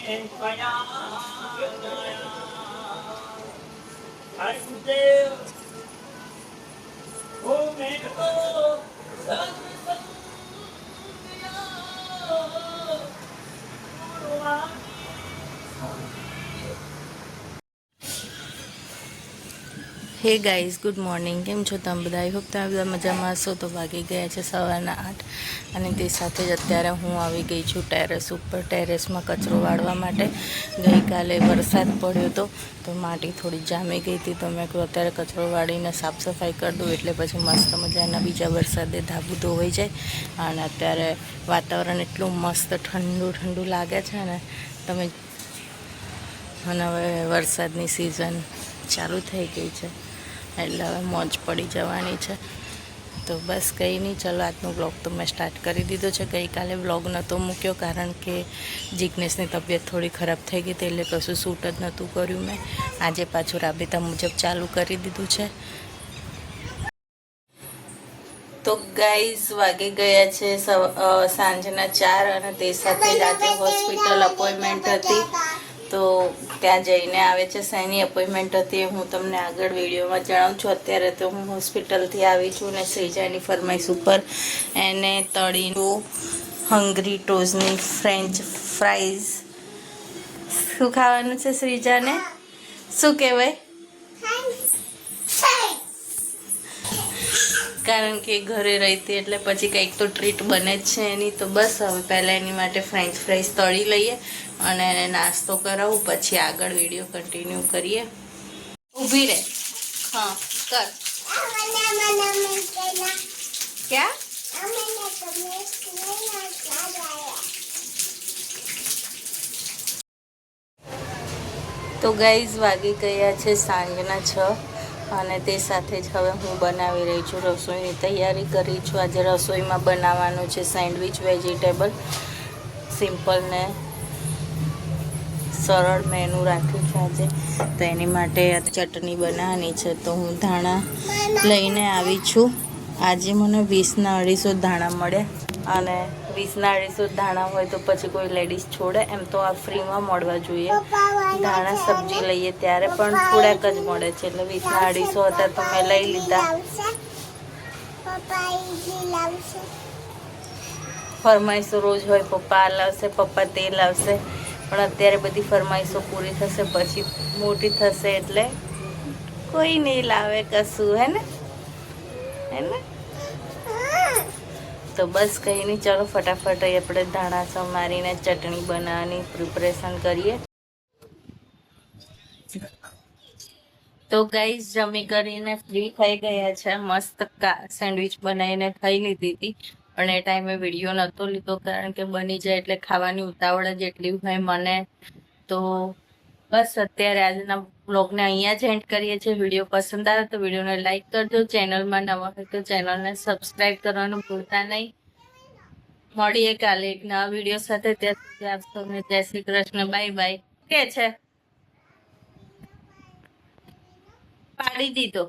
Hey guys, good morning. કેમ છો તમે બધા? આઈ હોપ તમે બધા મજામાં હશો. તો વાગી ગયા છે સવારના 8 અને તે સાથે જ અત્યારે હું આવી ગઈ છું ટેરેસ ઉપર. ટેરેસમાં કચરો વાળવા માટે. ગઈકાલે વરસાદ પડ્યો હતો તો માટી થોડી જામી ગઈ હતી, તો મેં કહ્યું અત્યારે કચરો વાળીને સાફ સફાઈ કરી દઉં એટલે પછી મસ્ત મજાના બીજા વરસાદે ધાબુ ધોવાઈ જાય. અને અત્યારે વાતાવરણ એટલું મસ્ત ઠંડુ ઠંડુ લાગે છે ને તમે. અને હવે વરસાદની સિઝન ચાલુ થઈ ગઈ છે એટલે હવે મોજ પડી જવાની છે. તો બસ કંઈ નહીં, ચલો આજનો બ્લોગ તો મેં સ્ટાર્ટ કરી દીધો છે. ગઈકાલે બ્લોગ નહોતો મૂક્યો કારણ કે જિગ્નેશની તબિયત થોડી ખરાબ થઈ ગઈ હતી એટલે કશું શૂટ જ નહોતું કર્યું મેં. આજે પાછું રાબેતા મુજબ ચાલુ કરી દીધું છે. તો ગાઈઝ વાગી ગયા છે સાંજના 4 અને તે સાથે જ આજે હોસ્પિટલ અપોઇન્ટમેન્ટ હતી. તો ત્યાં જઈને આવે છે. શેની અપોઇન્ટમેન્ટ હતી એ હું તમને આગળ વિડીયોમાં જણાવું છું. અત્યારે તો હું હોસ્પિટલથી આવી છું ને શ્રીજાની ફરમાઈશ ઉપર એને તળીનું હંગરી ટોઝની ફ્રેન્ચ ફ્રાઈઝ. શું ખાવાનું છે શ્રીજાને? શું કહેવાય? કારણ કે ઘરે રહેતી એટલે પછી કંઈક તો ટ્રીટ બને જ છે એની. તો બસ હવે પહેલાં એની માટે ફ્રેન્ચ ફ્રાઈઝ તળી લઈએ અને એને નાસ્તો કરાવું, પછી આગળ વિડીયો કન્ટિન્યુ કરીએ. ઊભી રહે. હા કર. ક્યાં? તો ગાઈઝ વાગી ગયા છે સાંજના 6 અને તે સાથે જ હવે હું બનાવી રહી છું રસોઈની તૈયારી કરી છું. આજે રસોઈમાં બનાવવાનું છે સેન્ડવિચ વેજીટેબલ. સિમ્પલ ને સરળ મેનુ રાખ્યું છે આજે. તો એની માટે ચટણી બનાવવાની છે. તો હું ધાણા લઈને આવી છું. આજે મને 20ના 250 ધાણા મળ્યા અને 20ના 250 ધાણા હોય તો પછી કોઈ લેડીઝ છોડે? એમ તો આ ફ્રીમાં મળવા જોઈએ. ધાણા સબ્જી લઈએ ત્યારે પણ થોડાક જ મળે છે, એટલે 20ના 250 હતા તો મેં લઈ લીધા. ફરમાઈશો રોજ હોય, પપ્પા આ લાવશે, પપ્પા તે લાવશે, પણ અત્યારે બધી ફરમાઈશો પૂરી થશે પછી મોટી થશે એટલે કોઈ નહીં લાવે કશું, હે ને? તો બસ કંઈ નહીં, ચાલો ફટાફટ આપણે ધાણા સમારીને ચટણી બનાવવાની પ્રિપરેશન કરીએ. તો ગાઈઝ જમી કરીને ફ્રી થઈ ગયા છે. મસ્ત સેન્ડવિચ બનાવીને ખાઈ લીધી હતી, પણ એ ટાઈમે વિડીયો નહોતો લીધો કારણ કે બની જાય એટલે ખાવાની ઉતાવળ જ એટલી હોય મને. તો બસ અત્યારે આજના બ્લોગને અહીંયા જ એન્ડ કરીએ છીએ. વિડીયો પસંદ આવે તો વિડીયોને લાઈક કરજો. ચેનલમાં નવા હોય તો ચેનલને સબસ્ક્રાઈબ કરવાનું ભૂલતા નહીં. મળીએ કાલે એક નવા વિડીયો સાથે. ત્યાં સુધી આપ સૌને જય શ્રી કૃષ્ણ. Bye bye. કે છે પાડી દીધો.